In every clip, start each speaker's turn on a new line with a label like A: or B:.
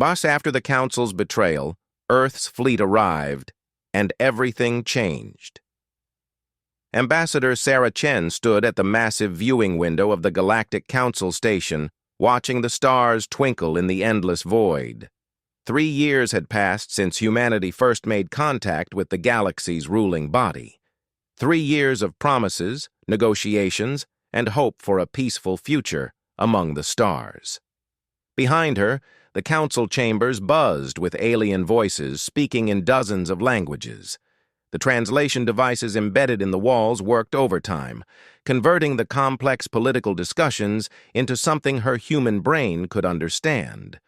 A: But after the Council's betrayal, Earth's fleet arrived, and everything changed. Ambassador Sarah Chen stood at the massive viewing window of the Galactic Council station, watching the stars twinkle in the endless void. 3 years had passed since humanity first made contact with the galaxy's ruling body. 3 years of promises, negotiations, and hope for a peaceful future among the stars. Behind her, the council chambers buzzed with alien voices speaking in dozens of languages. The translation devices embedded in the walls worked overtime, converting the complex political discussions into something her human brain could understand.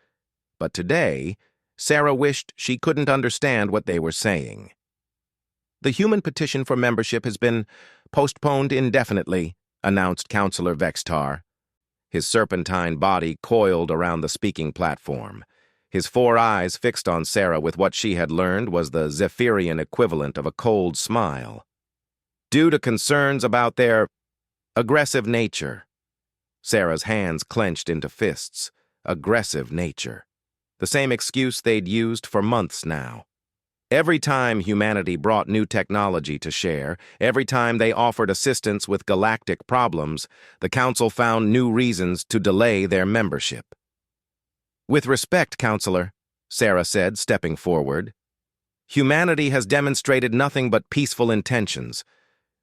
A: But today, Sarah wished she couldn't understand what they were saying. The human petition for membership has been postponed indefinitely, announced Councillor Vextar. His serpentine body coiled around the speaking platform. His 4 eyes fixed on Sarah with what she had learned was the Zephyrian equivalent of a cold smile. Due to concerns about their aggressive nature. Sarah's hands clenched into fists. Aggressive nature. The same excuse they'd used for months now. Every time humanity brought new technology to share, every time they offered assistance with galactic problems, the Council found new reasons to delay their membership. With respect, Counselor, Sarah said, stepping forward. Humanity has demonstrated nothing but peaceful intentions.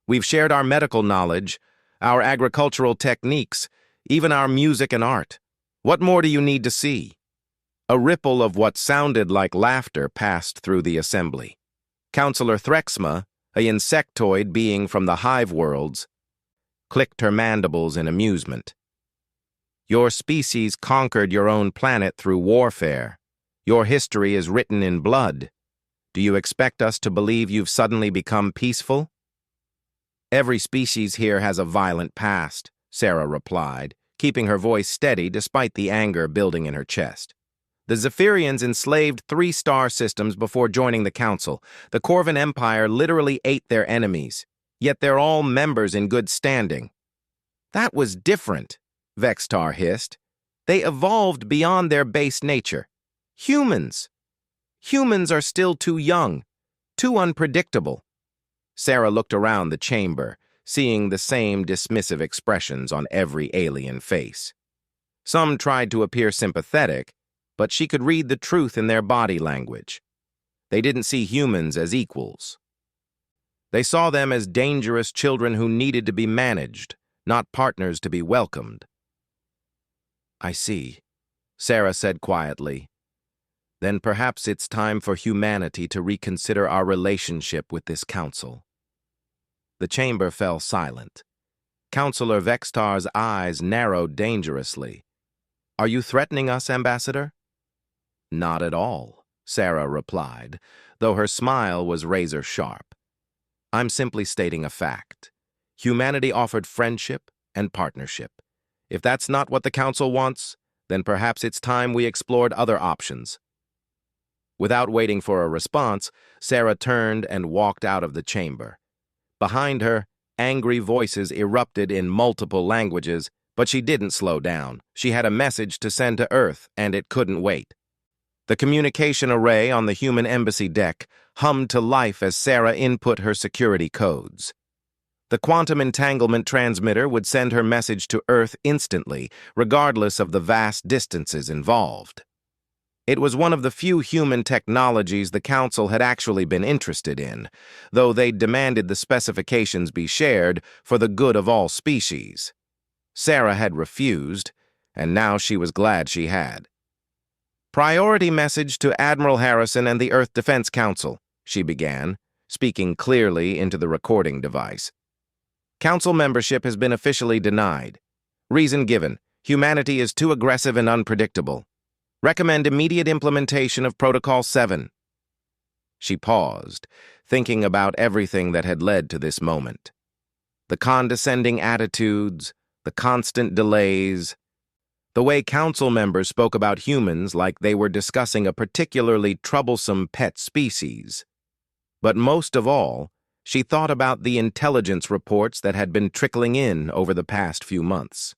A: We've shared our medical knowledge, our agricultural techniques, even our music and art. What more do you need to see? A ripple of what sounded like laughter passed through the assembly. Councillor Threxma, a insectoid being from the hive worlds, clicked her mandibles in amusement. Your species conquered your own planet through warfare. Your history is written in blood. Do you expect us to believe you've suddenly become peaceful? Every species here has a violent past, Sarah replied, keeping her voice steady despite the anger building in her chest. The Zephyrians enslaved 3 star systems before joining the Council. The Corvan Empire literally ate their enemies, yet they're all members in good standing. That was different, Vextar hissed. They evolved beyond their base nature. Humans. Humans are still too young, too unpredictable. Sarah looked around the chamber, seeing the same dismissive expressions on every alien face. Some tried to appear sympathetic, but she could read the truth in their body language. They didn't see humans as equals. They saw them as dangerous children who needed to be managed, not partners to be welcomed. I see, Sarah said quietly. Then perhaps it's time for humanity to reconsider our relationship with this council. The chamber fell silent. Councillor Vextar's eyes narrowed dangerously. Are you threatening us, Ambassador? Not at all, Sarah replied, though her smile was razor-sharp. I'm simply stating a fact. Humanity offered friendship and partnership. If that's not what the Council wants, then perhaps it's time we explored other options. Without waiting for a response, Sarah turned and walked out of the chamber. Behind her, angry voices erupted in multiple languages, but she didn't slow down. She had a message to send to Earth, and it couldn't wait. The communication array on the human embassy deck hummed to life as Sarah input her security codes. The quantum entanglement transmitter would send her message to Earth instantly, regardless of the vast distances involved. It was one of the few human technologies the Council had actually been interested in, though they'd demanded the specifications be shared for the good of all species. Sarah had refused, and now she was glad she had. Priority message to Admiral Harrison and the Earth Defense Council, she began, speaking clearly into the recording device. Council membership has been officially denied. Reason given, humanity is too aggressive and unpredictable. Recommend immediate implementation of Protocol 7. She paused, thinking about everything that had led to this moment. The condescending attitudes, the constant delays, the way council members spoke about humans like they were discussing a particularly troublesome pet species. But most of all, she thought about the intelligence reports that had been trickling in over the past few months.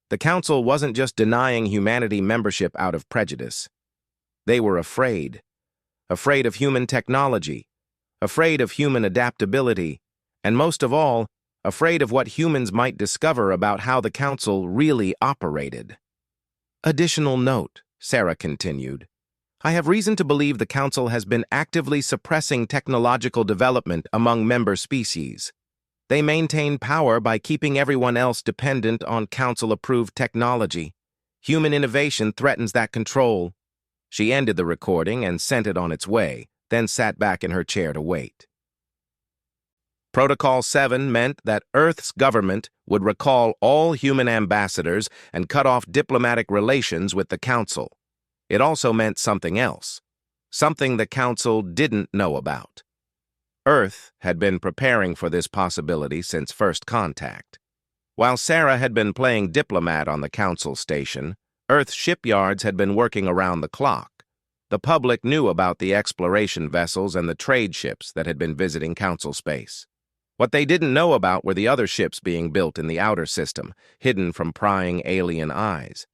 A: The council wasn't just denying humanity membership out of prejudice. They were afraid. Afraid of human technology, afraid of human adaptability, and most of all, afraid of what humans might discover about how the Council really operated. Additional note, Sarah continued. I have reason to believe the Council has been actively suppressing technological development among member species. They maintain power by keeping everyone else dependent on Council-approved technology. Human innovation threatens that control. She ended the recording and sent it on its way, then sat back in her chair to wait. Protocol 7 meant that Earth's government would recall all human ambassadors and cut off diplomatic relations with the Council. It also meant something else, something the Council didn't know about. Earth had been preparing for this possibility since first contact. While Sarah had been playing diplomat on the Council station, Earth's shipyards had been working around the clock. The public knew about the exploration vessels and the trade ships that had been visiting Council space. What they didn't know about were the other ships being built in the outer system, hidden from prying alien eyes.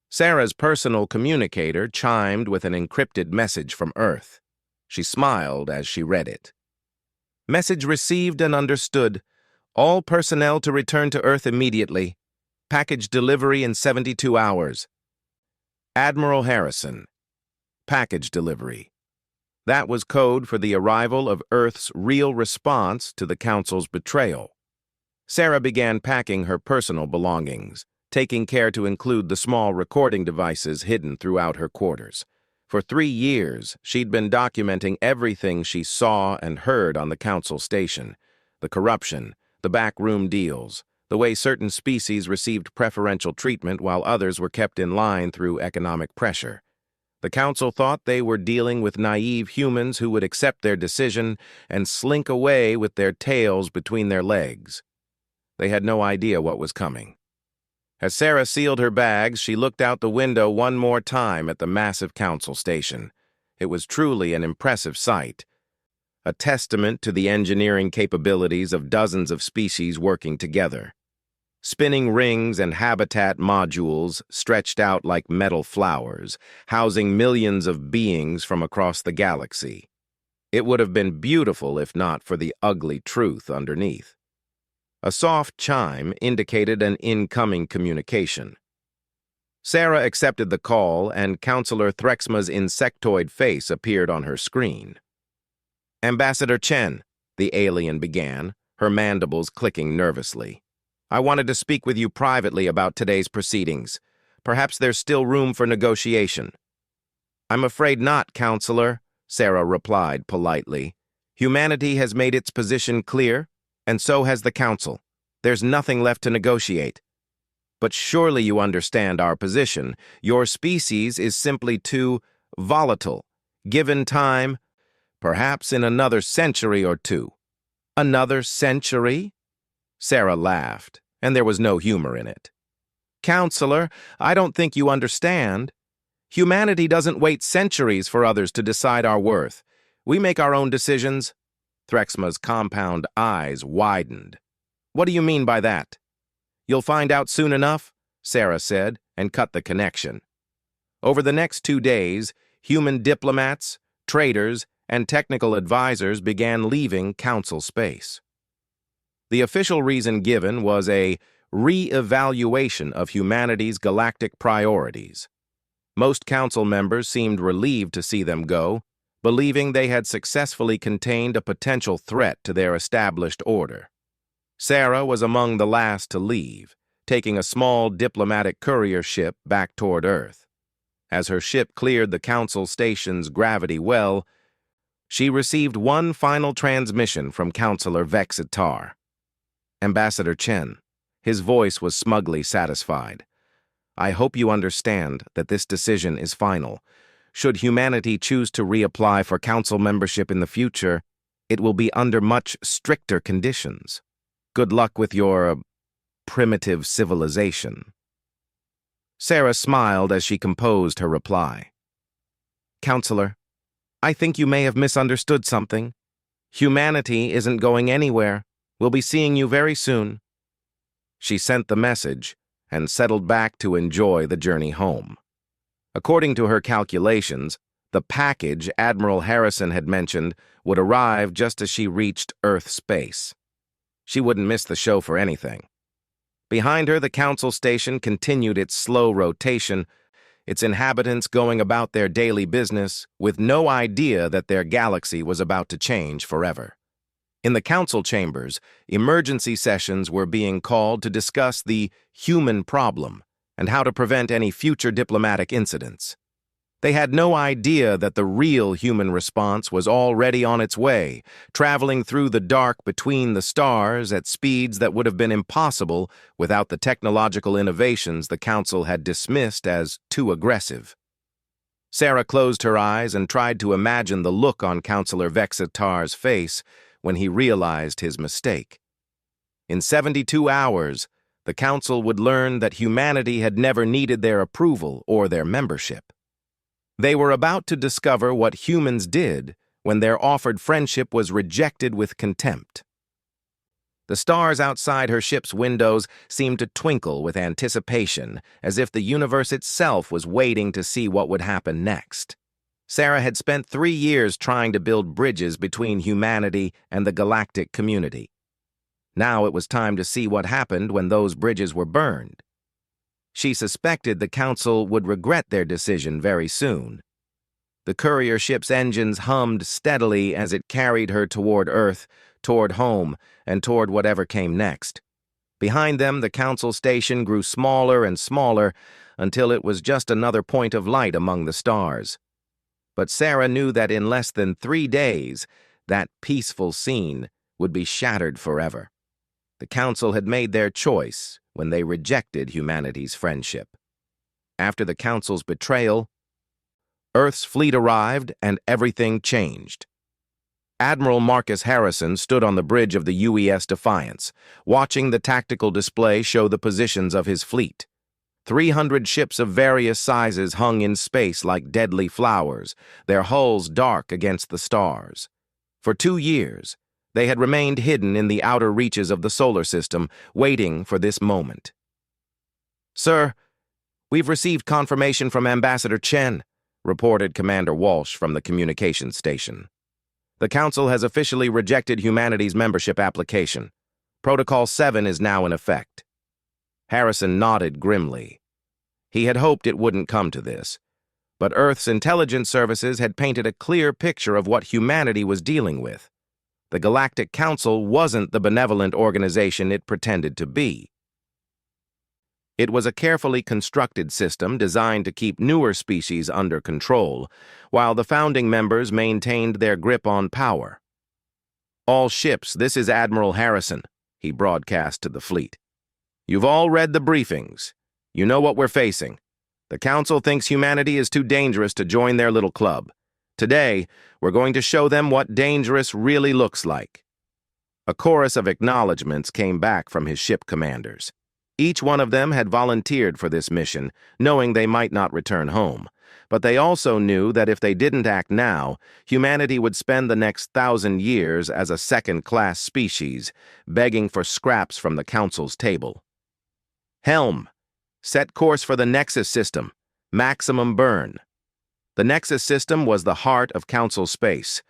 A: Sarah's personal communicator chimed with an encrypted message from Earth. She smiled as she read it. Message received and understood. All personnel to return to Earth immediately. Package delivery in 72 hours. Admiral Harrison. Package delivery. That was code for the arrival of Earth's real response to the Council's betrayal. Sarah began packing her personal belongings, taking care to include the small recording devices hidden throughout her quarters. For 3 years, she'd been documenting everything she saw and heard on the Council station: the corruption, the backroom deals, the way certain species received preferential treatment while others were kept in line through economic pressure. The Council thought they were dealing with naive humans who would accept their decision and slink away with their tails between their legs. They had no idea what was coming. As Sarah sealed her bags, she looked out the window one more time at the massive Council station. It was truly an impressive sight, a testament to the engineering capabilities of dozens of species working together. Spinning rings and habitat modules stretched out like metal flowers, housing millions of beings from across the galaxy. It would have been beautiful if not for the ugly truth underneath. A soft chime indicated an incoming communication. Sarah accepted the call, and Counselor Threxma's insectoid face appeared on her screen. Ambassador Chen, the alien began, her mandibles clicking nervously. I wanted to speak with you privately about today's proceedings. Perhaps there's still room for negotiation. I'm afraid not, Counselor, Sarah replied politely. Humanity has made its position clear, and so has the Council. There's nothing left to negotiate. But surely you understand our position. Your species is simply too volatile. Given time, perhaps in another century or two. Another century? Sarah laughed, and there was no humor in it. Counselor, I don't think you understand. Humanity doesn't wait centuries for others to decide our worth. We make our own decisions. Threxma's compound eyes widened. What do you mean by that? You'll find out soon enough, Sarah said, and cut the connection. Over the next 2 days, human diplomats, traders, and technical advisors began leaving Council space. The official reason given was a re-evaluation of humanity's galactic priorities. Most Council members seemed relieved to see them go, believing they had successfully contained a potential threat to their established order. Sarah was among the last to leave, taking a small diplomatic courier ship back toward Earth. As her ship cleared the Council station's gravity well, she received one final transmission from Counselor Vexitar. Ambassador Chen. His voice was smugly satisfied. I hope you understand that this decision is final. Should humanity choose to reapply for Council membership in the future, it will be under much stricter conditions. Good luck with your primitive civilization. Sarah smiled as she composed her reply. Counselor, I think you may have misunderstood something. Humanity isn't going anywhere. We'll be seeing you very soon. She sent the message and settled back to enjoy the journey home. According to her calculations, The package Admiral Harrison had mentioned would arrive just as she reached Earth space. She wouldn't miss the show for anything. Behind her, the council station continued its slow rotation, its inhabitants going about their daily business with no idea that their galaxy was about to change forever. In the council chambers, emergency sessions were being called to discuss the human problem and how to prevent any future diplomatic incidents. They had no idea that the real human response was already on its way, traveling through the dark between the stars at speeds that would have been impossible without the technological innovations the Council had dismissed as too aggressive. Sarah closed her eyes and tried to imagine the look on Councillor Vexitar's face when he realized his mistake. In 72 hours, the Council would learn that humanity had never needed their approval or their membership. They were about to discover what humans did when their offered friendship was rejected with contempt. The stars outside her ship's windows seemed to twinkle with anticipation, as if the universe itself was waiting to see what would happen next. Sarah had spent 3 years trying to build bridges between humanity and the galactic community. Now it was time to see what happened when those bridges were burned. She suspected the Council would regret their decision very soon. The courier ship's engines hummed steadily as it carried her toward Earth, toward home, and toward whatever came next. Behind them, the Council station grew smaller and smaller until it was just another point of light among the stars. But Sarah knew that in less than 3 days, that peaceful scene would be shattered forever. The Council had made their choice when they rejected humanity's friendship. After the Council's betrayal, Earth's fleet arrived and everything changed. Admiral Marcus Harrison stood on the bridge of the UES Defiance, watching the tactical display show the positions of his fleet. 300 ships of various sizes hung in space like deadly flowers, their hulls dark against the stars. For 2 years, they had remained hidden in the outer reaches of the solar system, waiting for this moment. "Sir, we've received confirmation from Ambassador Chen," reported Commander Walsh from the communications station. "The Council has officially rejected humanity's membership application. Protocol 7 is now in effect." Harrison nodded grimly. He had hoped it wouldn't come to this, but Earth's intelligence services had painted a clear picture of what humanity was dealing with. The Galactic Council wasn't the benevolent organization it pretended to be. It was a carefully constructed system designed to keep newer species under control, while the founding members maintained their grip on power. "All ships, this is Admiral Harrison," he broadcast to the fleet. "You've all read the briefings. You know what we're facing. The Council thinks humanity is too dangerous to join their little club. Today, we're going to show them what dangerous really looks like." A chorus of acknowledgments came back from his ship commanders. Each one of them had volunteered for this mission, knowing they might not return home. But they also knew that if they didn't act now, humanity would spend the next 1,000 years as a second-class species, begging for scraps from the Council's table. "Helm, set course for the Nexus system. Maximum burn." The Nexus system was the heart of Council space,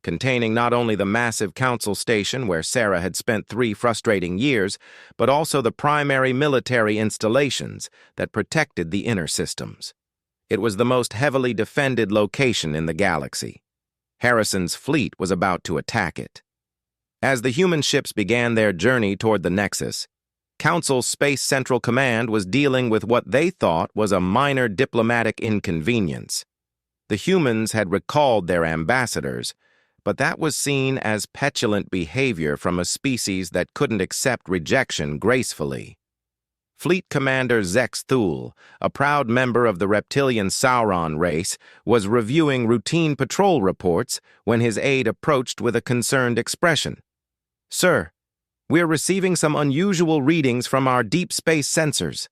A: containing not only the massive Council station where Sarah had spent 3 frustrating years, but also the primary military installations that protected the inner systems. It was the most heavily defended location in the galaxy. Harrison's fleet was about to attack it. As the human ships began their journey toward the Nexus, Council Space Central Command was dealing with what they thought was a minor diplomatic inconvenience. The humans had recalled their ambassadors, but that was seen as petulant behavior from a species that couldn't accept rejection gracefully. Fleet Commander Zex Thule, a proud member of the reptilian Sauron race, was reviewing routine patrol reports when his aide approached with a concerned expression. "Sir, we're receiving some unusual readings from our deep space sensors.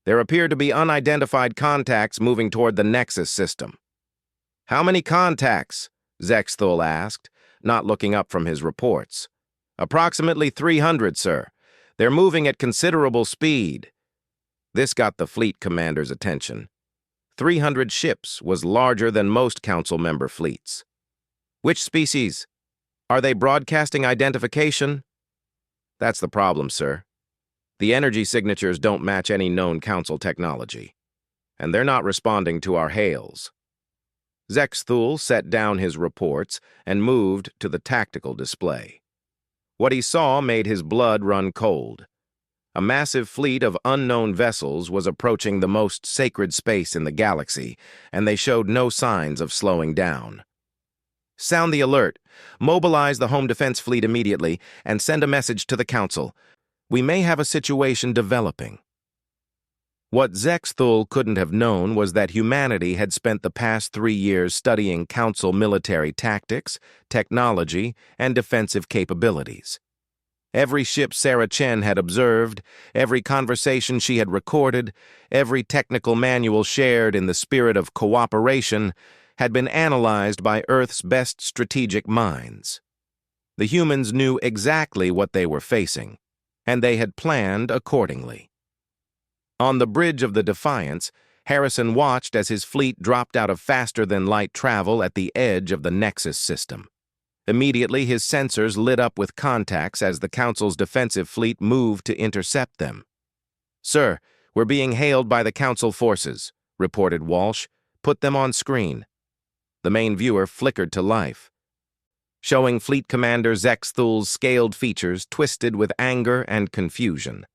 A: There appear to be unidentified contacts moving toward the Nexus system." "How many contacts?" Zex Thule asked, not looking up from his reports. "Approximately 300, sir. They're moving at considerable speed." This got the fleet commander's attention. 300 ships was larger than most council member fleets. Which species? Are they broadcasting identification? That's the problem, sir. The energy signatures don't match any known council technology, and they're not responding to our hails. Zexthul set down his reports and moved to the tactical display. What he saw made his blood run cold. A massive fleet of unknown vessels was approaching the most sacred space in the galaxy, and they showed no signs of slowing down. Sound the alert. Mobilize the home defense fleet immediately and send a message to the Council. We may have a situation developing. What Zexthul couldn't have known was that humanity had spent the past 3 years studying Council military tactics, technology, and defensive capabilities. Every ship Sarah Chen had observed, every conversation she had recorded, every technical manual shared in the spirit of cooperation had been analyzed by Earth's best strategic minds. The humans knew exactly what they were facing, and they had planned accordingly. On the bridge of the Defiance, Harrison watched as his fleet dropped out of faster-than-light travel at the edge of the Nexus system. Immediately, his sensors lit up with contacts as the Council's defensive fleet moved to intercept them. "Sir, we're being hailed by the Council forces," reported Walsh. "Put them on screen." The main viewer flickered to life, showing Fleet Commander Zexthul's scaled features twisted with anger and confusion.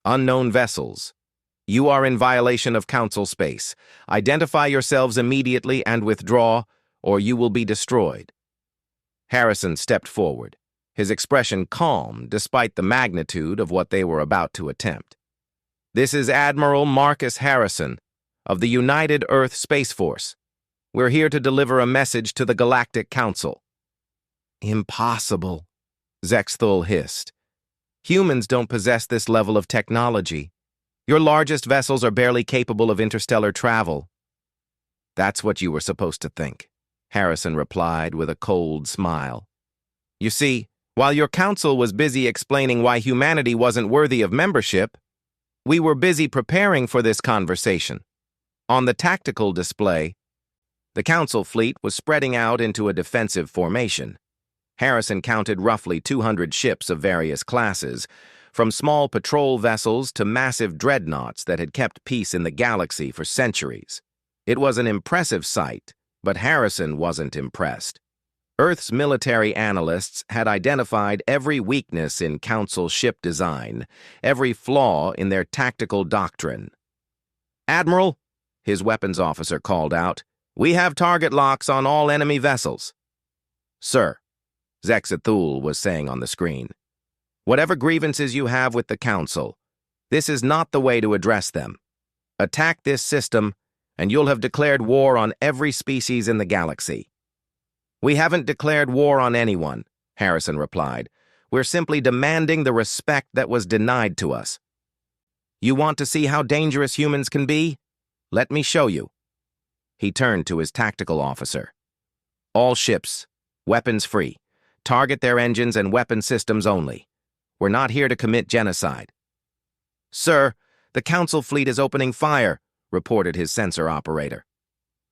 A: "Unknown vessels. You are in violation of Council space. Identify yourselves immediately and withdraw, or you will be destroyed." Harrison stepped forward, his expression calm despite the magnitude of what they were about to attempt. "This is Admiral Marcus Harrison of the United Earth Space Force. We're here to deliver a message to the Galactic Council." "Impossible," Zexthul hissed. "Humans don't possess this level of technology. Your largest vessels are barely capable of interstellar travel." "That's what you were supposed to think," Harrison replied with a cold smile. "You see, while your council was busy explaining why humanity wasn't worthy of membership, we were busy preparing for this conversation." On the tactical display, the council fleet was spreading out into a defensive formation. Harrison counted roughly 200 ships of various classes, from small patrol vessels to massive dreadnoughts that had kept peace in the galaxy for centuries. It was an impressive sight, but Harrison wasn't impressed. Earth's military analysts had identified every weakness in Council ship design, every flaw in their tactical doctrine. "Admiral," his weapons officer called out, "we have target locks on all enemy vessels." "Sir," Zexthul was saying on the screen, "whatever grievances you have with the Council, this is not the way to address them. Attack this system, and you'll have declared war on every species in the galaxy." "We haven't declared war on anyone," Harrison replied. "We're simply demanding the respect that was denied to us." "You want to see how dangerous humans can be? Let me show you." He turned to his tactical officer. "All ships, weapons free. Target their engines and weapon systems only. We're not here to commit genocide." "Sir, the Council fleet is opening fire," reported his sensor operator.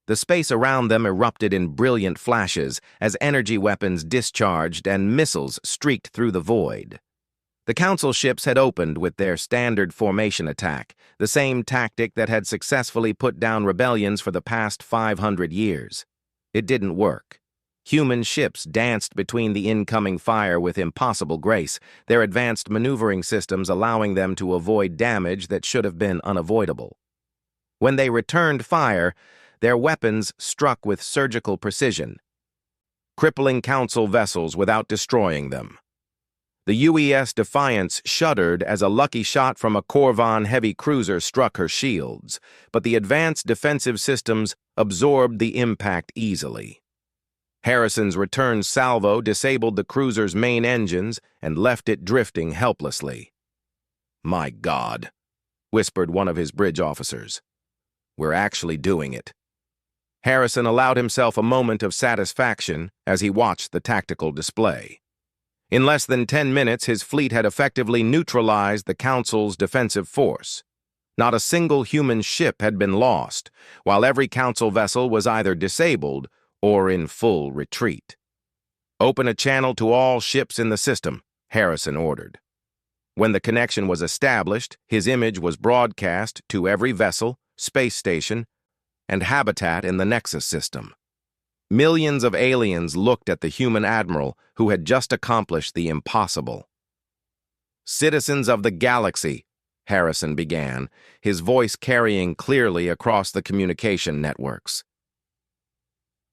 A: The space around them erupted in brilliant flashes as energy weapons discharged and missiles streaked through the void. The Council ships had opened with their standard formation attack, the same tactic that had successfully put down rebellions for the past 500 years. It didn't work. Human ships danced between the incoming fire with impossible grace, their advanced maneuvering systems allowing them to avoid damage that should have been unavoidable. When they returned fire, their weapons struck with surgical precision, crippling Council vessels without destroying them. The UES Defiance shuddered as a lucky shot from a Corvan heavy cruiser struck her shields, but the advanced defensive systems absorbed the impact easily. Harrison's return salvo disabled the cruiser's main engines and left it drifting helplessly. "My God," whispered one of his bridge officers. "We're actually doing it." Harrison allowed himself a moment of satisfaction as he watched the tactical display. In less than 10 minutes, his fleet had effectively neutralized the Council's defensive force. Not a single human ship had been lost, while every Council vessel was either disabled or in full retreat. "Open a channel to all ships in the system," Harrison ordered. When the connection was established, his image was broadcast to every vessel, space station, and habitat in the Nexus system. Millions of aliens looked at the human admiral who had just accomplished the impossible. "Citizens of the galaxy," Harrison began, his voice carrying clearly across the communication networks.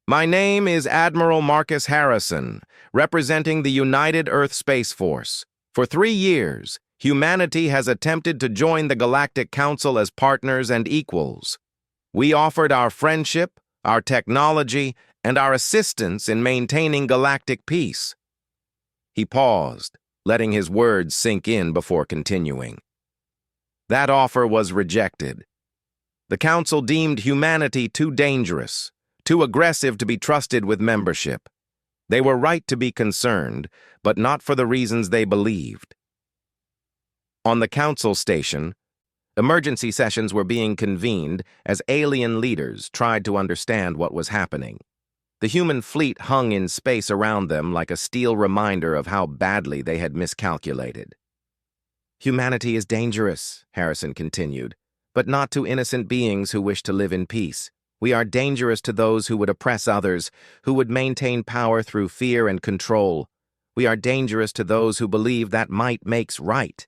A: "My name is Admiral Marcus Harrison, representing the United Earth Space Force. For 3 years, humanity has attempted to join the Galactic Council as partners and equals. We offered our friendship, our technology, and our assistance in maintaining galactic peace." He paused, letting his words sink in before continuing. "That offer was rejected. The Council deemed humanity too dangerous, too aggressive to be trusted with membership. They were right to be concerned, but not for the reasons they believed." On the Council station, emergency sessions were being convened as alien leaders tried to understand what was happening. The human fleet hung in space around them like a steel reminder of how badly they had miscalculated. "Humanity is dangerous," Harrison continued, "but not to innocent beings who wish to live in peace. We are dangerous to those who would oppress others, who would maintain power through fear and control. We are dangerous to those who believe that might makes right."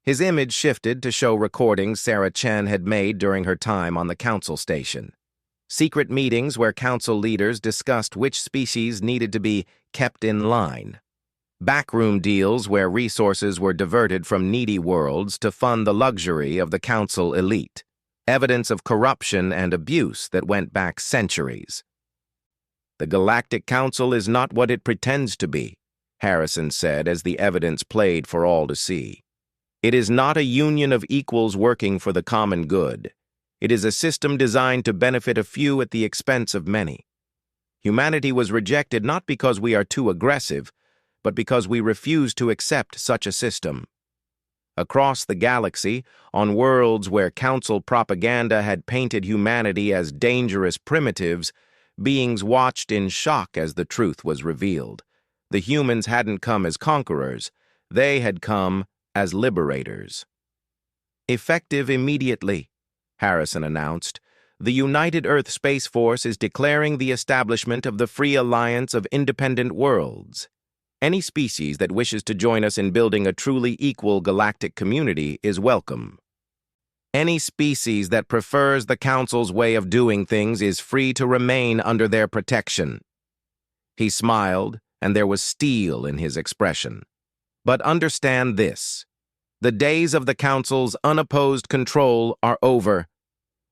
A: His image shifted to show recordings Sarah Chen had made during her time on the Council station. Secret meetings where Council leaders discussed which species needed to be kept in line. Backroom deals where resources were diverted from needy worlds to fund the luxury of the Council elite. Evidence of corruption and abuse that went back centuries. "The Galactic Council is not what it pretends to be," Harrison said as the evidence played for all to see. "It is not a union of equals working for the common good. It is a system designed to benefit a few at the expense of many. Humanity was rejected not because we are too aggressive, but because we refuse to accept such a system." Across the galaxy, on worlds where Council propaganda had painted humanity as dangerous primitives, beings watched in shock as the truth was revealed. The humans hadn't come as conquerors, they had come as liberators. "Effective immediately," Harrison announced, "the United Earth Space Force is declaring the establishment of the Free Alliance of Independent Worlds. Any species that wishes to join us in building a truly equal galactic community is welcome. Any species that prefers the Council's way of doing things is free to remain under their protection." He smiled, and there was steel in his expression. "But understand this. The days of the Council's unopposed control are over.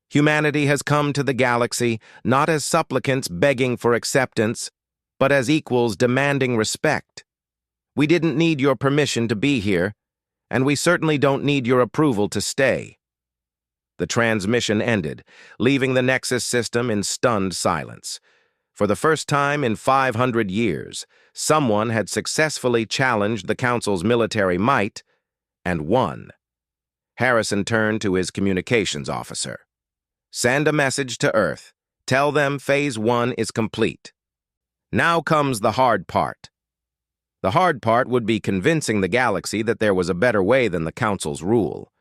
A: Humanity has come to the galaxy not as supplicants begging for acceptance, but as equals demanding respect. We didn't need your permission to be here, and we certainly don't need your approval to stay." The transmission ended, leaving the Nexus system in stunned silence. For the first time in 500 years, someone had successfully challenged the Council's military might and won. Harrison turned to his communications officer. "Send a message to Earth. Tell them Phase 1 is complete. Now comes the hard part." The hard part would be convincing the galaxy that there was a better way than the Council's rule.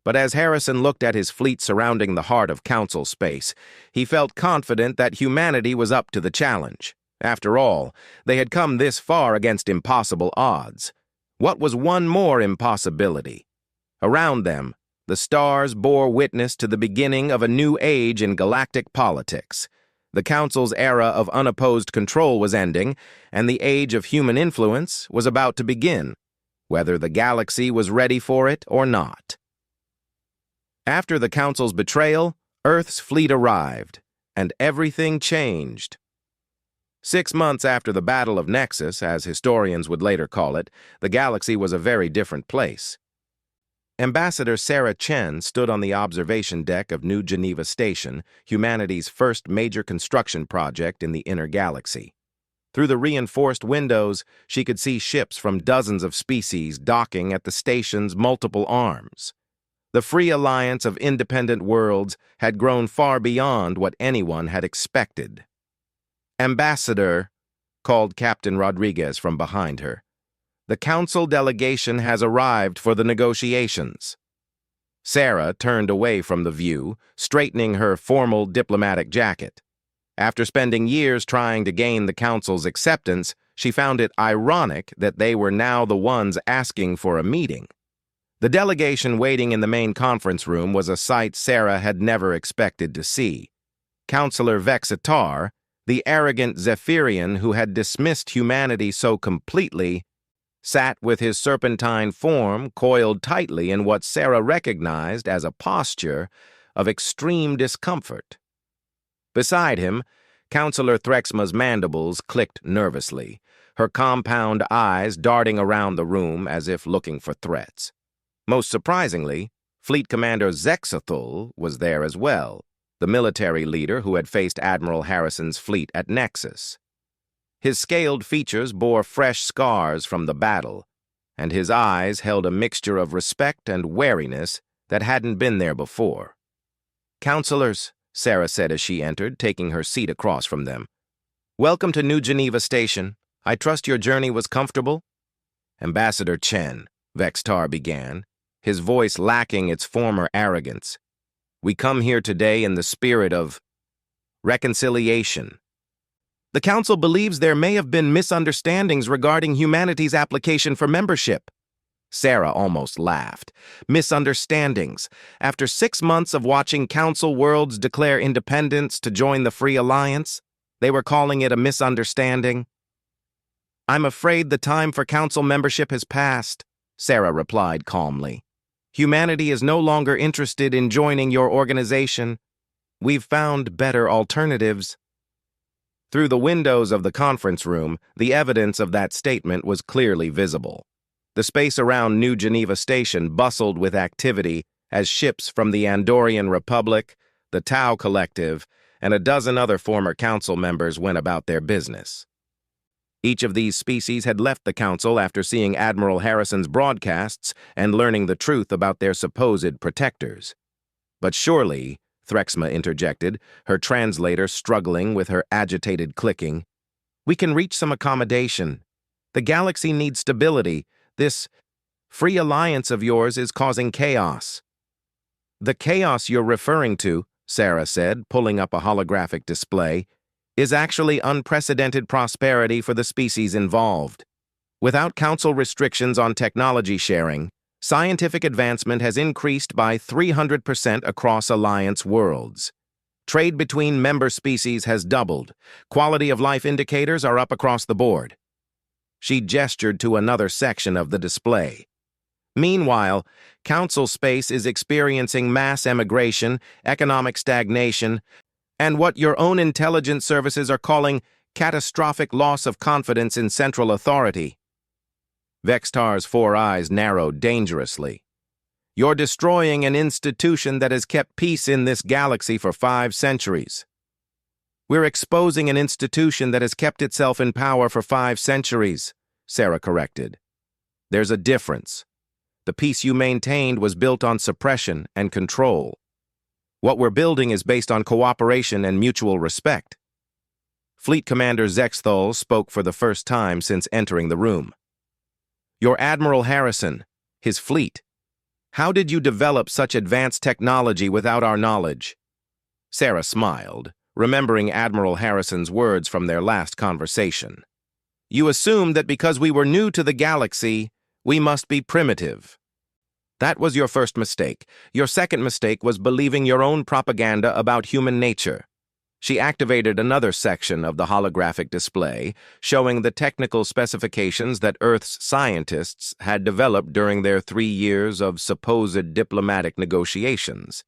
A: But as Harrison looked at his fleet surrounding the heart of Council space, he felt confident that humanity was up to the challenge. After all, they had come this far against impossible odds. What was one more impossibility? Around them, the stars bore witness to the beginning of a new age in galactic politics. The Council's era of unopposed control was ending, and the age of human influence was about to begin, whether the galaxy was ready for it or not. After the Council's betrayal, Earth's fleet arrived, and everything changed. 6 months after the Battle of Nexus, as historians would later call it, the galaxy was a very different place. Ambassador Sarah Chen stood on the observation deck of New Geneva Station, humanity's first major construction project in the inner galaxy. Through the reinforced windows, she could see ships from dozens of species docking at the station's multiple arms. The free alliance of independent worlds had grown far beyond what anyone had expected. "Ambassador," called Captain Rodriguez from behind her, "the council delegation has arrived for the negotiations." Sarah turned away from the view, straightening her formal diplomatic jacket. After spending years trying to gain the council's acceptance, she found it ironic that they were now the ones asking for a meeting. The delegation waiting in the main conference room was a sight Sarah had never expected to see. Counselor Vexitar, the arrogant Zephyrian who had dismissed humanity so completely, sat with his serpentine form coiled tightly in what Sarah recognized as a posture of extreme discomfort. Beside him, Counselor Threxma's mandibles clicked nervously, her compound eyes darting around the room as if looking for threats. Most surprisingly, Fleet Commander Zexathul was there as well, the military leader who had faced Admiral Harrison's fleet at Nexus. His scaled features bore fresh scars from the battle, and his eyes held a mixture of respect and wariness that hadn't been there before. "Counselors," Sarah said as she entered, taking her seat across from them. "Welcome to New Geneva Station. I trust your journey was comfortable?" "Ambassador Chen," Vextar began, his voice lacking its former arrogance, "we come here today in the spirit of reconciliation. The Council believes there may have been misunderstandings regarding humanity's application for membership." Sarah almost laughed. Misunderstandings. After 6 months of watching Council worlds declare independence to join the Free Alliance, they were calling it a misunderstanding. "I'm afraid the time for Council membership has passed," Sarah replied calmly. "Humanity is no longer interested in joining your organization. We've found better alternatives." Through the windows of the conference room, the evidence of that statement was clearly visible. The space around New Geneva Station bustled with activity as ships from the Andorian Republic, the Tau Collective, and a dozen other former council members went about their business. Each of these species had left the council after seeing Admiral Harrison's broadcasts and learning the truth about their supposed protectors. "But surely," Threxma interjected, her translator struggling with her agitated clicking, "we can reach some accommodation. The galaxy needs stability. This free alliance of yours is causing chaos." "The chaos you're referring to," Sarah said, pulling up a holographic display, "is actually unprecedented prosperity for the species involved. Without council restrictions on technology sharing, scientific advancement has increased by 300% across Alliance worlds. Trade between member species has doubled. Quality of life indicators are up across the board." She gestured to another section of the display. "Meanwhile, council space is experiencing mass emigration, economic stagnation, and what your own intelligence services are calling catastrophic loss of confidence in central authority." Vextar's 4 eyes narrowed dangerously. "You're destroying an institution that has kept peace in this galaxy for 5 centuries. "We're exposing an institution that has kept itself in power for 5 centuries, Sarah corrected. "There's a difference. The peace you maintained was built on suppression and control. What we're building is based on cooperation and mutual respect." Fleet Commander Zexthal spoke for the first time since entering the room. "Your Admiral Harrison, his fleet. How did you develop such advanced technology without our knowledge?" Sarah smiled, remembering Admiral Harrison's words from their last conversation. "You assumed that because we were new to the galaxy, we must be primitive. That was your first mistake. Your second mistake was believing your own propaganda about human nature." She activated another section of the holographic display, showing the technical specifications that Earth's scientists had developed during their 3 years of supposed diplomatic negotiations.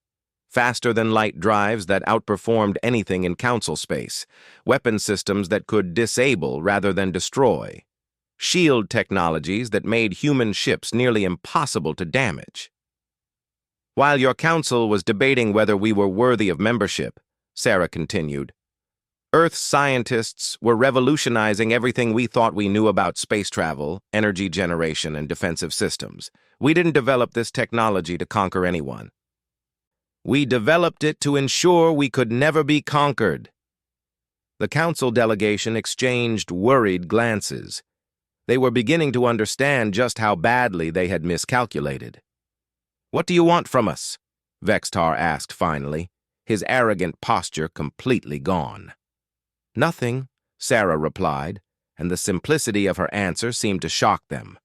A: Faster-than-light drives that outperformed anything in council space, weapon systems that could disable rather than destroy, shield technologies that made human ships nearly impossible to damage. "While your council was debating whether we were worthy of membership," Sarah continued, Earth's scientists were revolutionizing everything we thought we knew about space travel, energy generation, and defensive systems. We didn't develop this technology to conquer anyone. We developed it to ensure we could never be conquered. The council delegation exchanged worried glances. They were beginning to understand just how badly they had miscalculated. "What do you want from us?" Vextar asked finally, his arrogant posture completely gone. "Nothing," Sarah replied, and the simplicity of her answer seemed to shock them.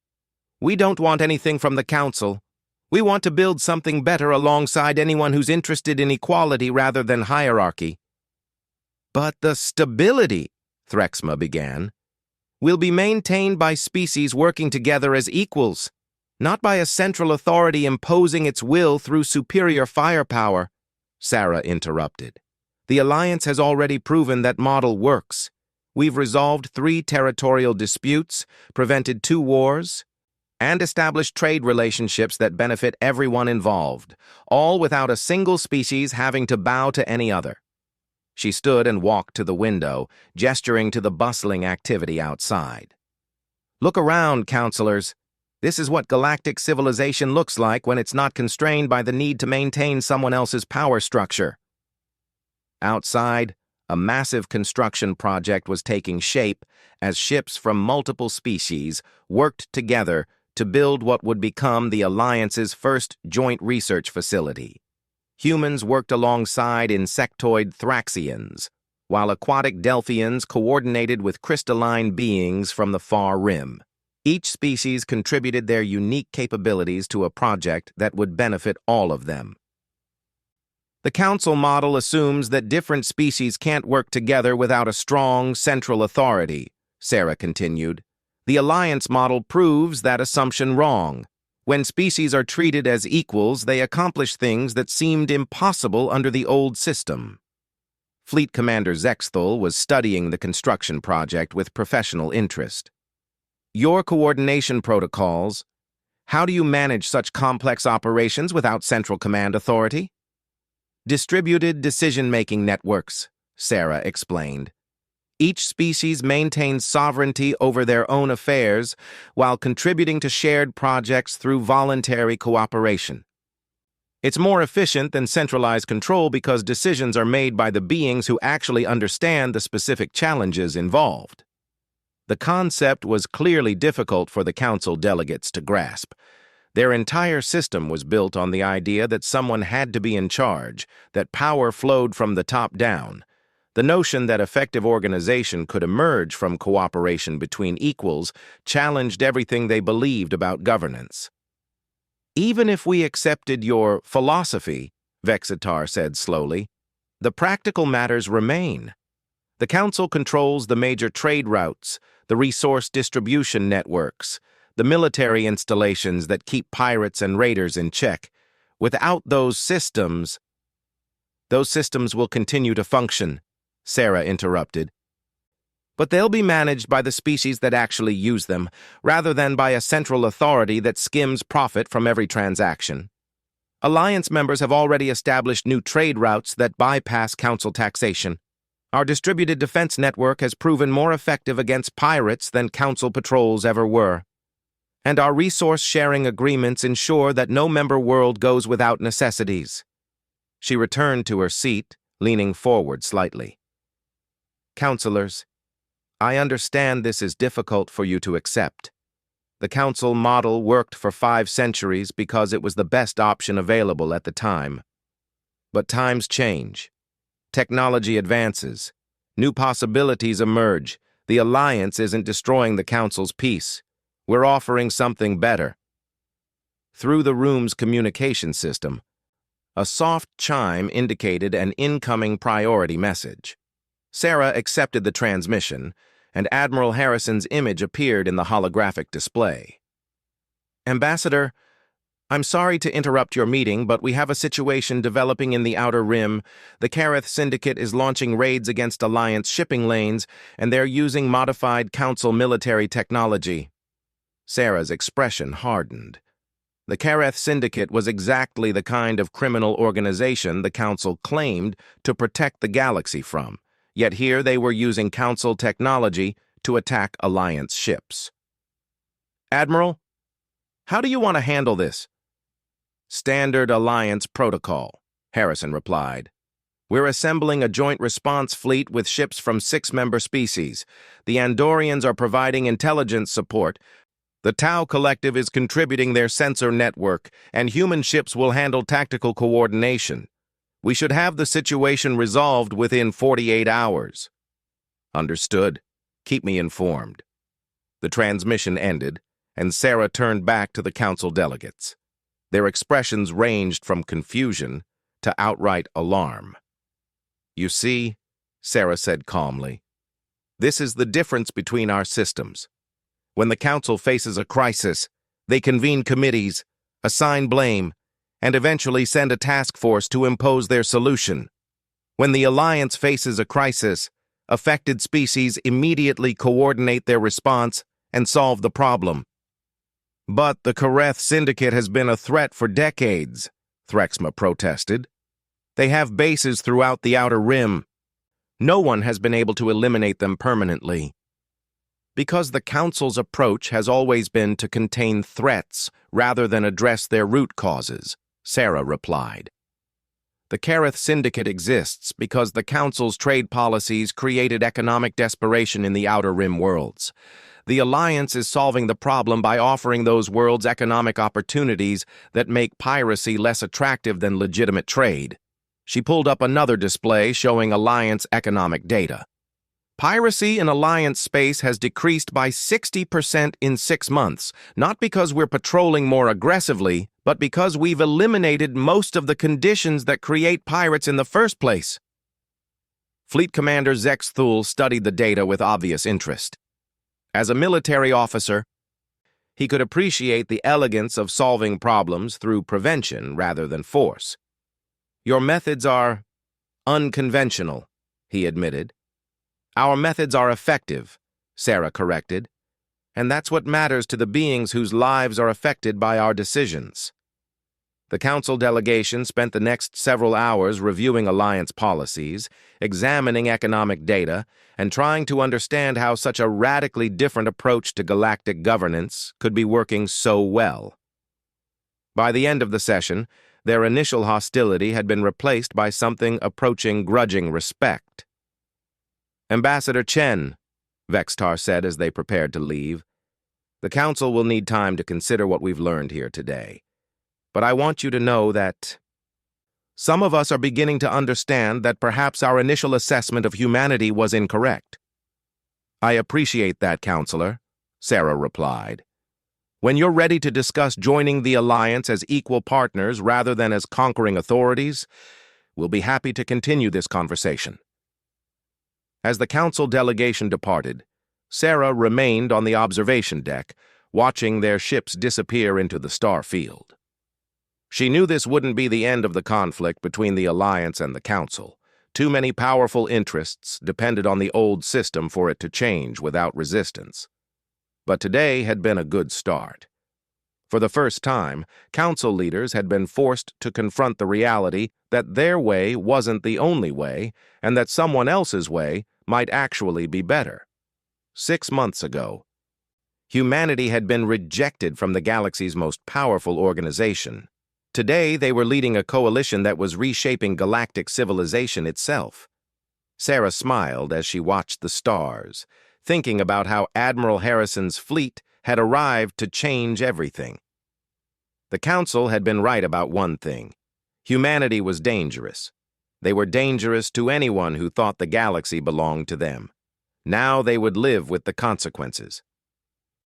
A: "We don't want anything from the council. We want to build something better alongside anyone who's interested in equality rather than hierarchy." "But the stability," Threxma began, "will be maintained by species working together as equals, not by a central authority imposing its will through superior firepower," Sarah interrupted. "The Alliance has already proven that model works. We've resolved 3 territorial disputes, prevented 2 wars, and established trade relationships that benefit everyone involved, all without a single species having to bow to any other." She stood and walked to the window, gesturing to the bustling activity outside. "Look around, counselors. This is what galactic civilization looks like when it's not constrained by the need to maintain someone else's power structure." Outside, a massive construction project was taking shape as ships from multiple species worked together to build what would become the Alliance's first joint research facility. Humans worked alongside insectoid Thraxians, while aquatic Delphians coordinated with crystalline beings from the far rim. Each species contributed their unique capabilities to a project that would benefit all of them. "The Council model assumes that different species can't work together without a strong, central authority," Sarah continued. "The Alliance model proves that assumption wrong. When species are treated as equals, they accomplish things that seemed impossible under the old system." Fleet Commander Zexthal was studying the construction project with professional interest. "Your coordination protocols. How do you manage such complex operations without central command authority?" "Distributed decision-making networks," Sarah explained. "Each species maintains sovereignty over their own affairs while contributing to shared projects through voluntary cooperation. It's more efficient than centralized control because decisions are made by the beings who actually understand the specific challenges involved." The concept was clearly difficult for the council delegates to grasp. Their entire system was built on the idea that someone had to be in charge, that power flowed from the top down. The notion that effective organization could emerge from cooperation between equals challenged everything they believed about governance. "Even if we accepted your philosophy," Vexitar said slowly, "the practical matters remain. The Council controls the major trade routes, the resource distribution networks, the military installations that keep pirates and raiders in check. Without those systems will continue to function," Sarah interrupted. "But they'll be managed by the species that actually use them, rather than by a central authority that skims profit from every transaction. Alliance members have already established new trade routes that bypass Council taxation. Our distributed defense network has proven more effective against pirates than Council patrols ever were. And our resource-sharing agreements ensure that no member world goes without necessities." She returned to her seat, leaning forward slightly. "Counselors, I understand this is difficult for you to accept. The Council model worked for 5 centuries because it was the best option available at the time. But times change. Technology advances. New possibilities emerge. The Alliance isn't destroying the Council's peace. We're offering something better." Through the room's communication system, a soft chime indicated an incoming priority message. Sarah accepted the transmission, and Admiral Harrison's image appeared in the holographic display. "Ambassador, I'm sorry to interrupt your meeting, but we have a situation developing in the Outer Rim. The Kareth Syndicate is launching raids against Alliance shipping lanes, and they're using modified Council military technology." Sarah's expression hardened. The Kareth Syndicate was exactly the kind of criminal organization the Council claimed to protect the galaxy from, yet here they were using Council technology to attack Alliance ships. Admiral, how do you want to handle this? Standard Alliance protocol, Harrison replied. We're assembling a joint response fleet with ships from 6 member species. The Andorians are providing intelligence support. The Tau Collective is contributing their sensor network, and human ships will handle tactical coordination. We should have the situation resolved within 48 hours. Understood. Keep me informed. The transmission ended, and Sarah turned back to the Council delegates. Their expressions ranged from confusion to outright alarm. You see, Sarah said calmly, this is the difference between our systems. When the Council faces a crisis, they convene committees, assign blame, and eventually send a task force to impose their solution. When the Alliance faces a crisis, affected species immediately coordinate their response and solve the problem. But the Kareth Syndicate has been a threat for decades, Threxma protested. They have bases throughout the Outer Rim. No one has been able to eliminate them permanently. Because the Council's approach has always been to contain threats rather than address their root causes, Sarah replied. The Kareth Syndicate exists because the Council's trade policies created economic desperation in the Outer Rim worlds. The Alliance is solving the problem by offering those worlds economic opportunities that make piracy less attractive than legitimate trade. She pulled up another display showing Alliance economic data. Piracy in Alliance space has decreased by 60% in 6 months, not because we're patrolling more aggressively, but because we've eliminated most of the conditions that create pirates in the first place. Fleet Commander Zex Thul studied the data with obvious interest. As a military officer, he could appreciate the elegance of solving problems through prevention rather than force. Your methods are unconventional, he admitted. Our methods are effective, Sarah corrected, and that's what matters to the beings whose lives are affected by our decisions. The Council delegation spent the next several hours reviewing Alliance policies, examining economic data, and trying to understand how such a radically different approach to galactic governance could be working so well. By the end of the session, their initial hostility had been replaced by something approaching grudging respect. Ambassador Chen, Vextar said as they prepared to leave, the Council will need time to consider what we've learned here today. But I want you to know that some of us are beginning to understand that perhaps our initial assessment of humanity was incorrect. I appreciate that, Counselor, Sarah replied. When you're ready to discuss joining the Alliance as equal partners rather than as conquering authorities, we'll be happy to continue this conversation. As the Council delegation departed, Sarah remained on the observation deck, watching their ships disappear into the star field. She knew this wouldn't be the end of the conflict between the Alliance and the Council. Too many powerful interests depended on the old system for it to change without resistance. But today had been a good start. For the first time, Council leaders had been forced to confront the reality that their way wasn't the only way, and that someone else's way might actually be better. 6 months ago, humanity had been rejected from the galaxy's most powerful organization. Today, they were leading a coalition that was reshaping galactic civilization itself. Sarah smiled as she watched the stars, thinking about how Admiral Harrison's fleet had arrived to change everything. The Council had been right about one thing. Humanity was dangerous. They were dangerous to anyone who thought the galaxy belonged to them. Now they would live with the consequences.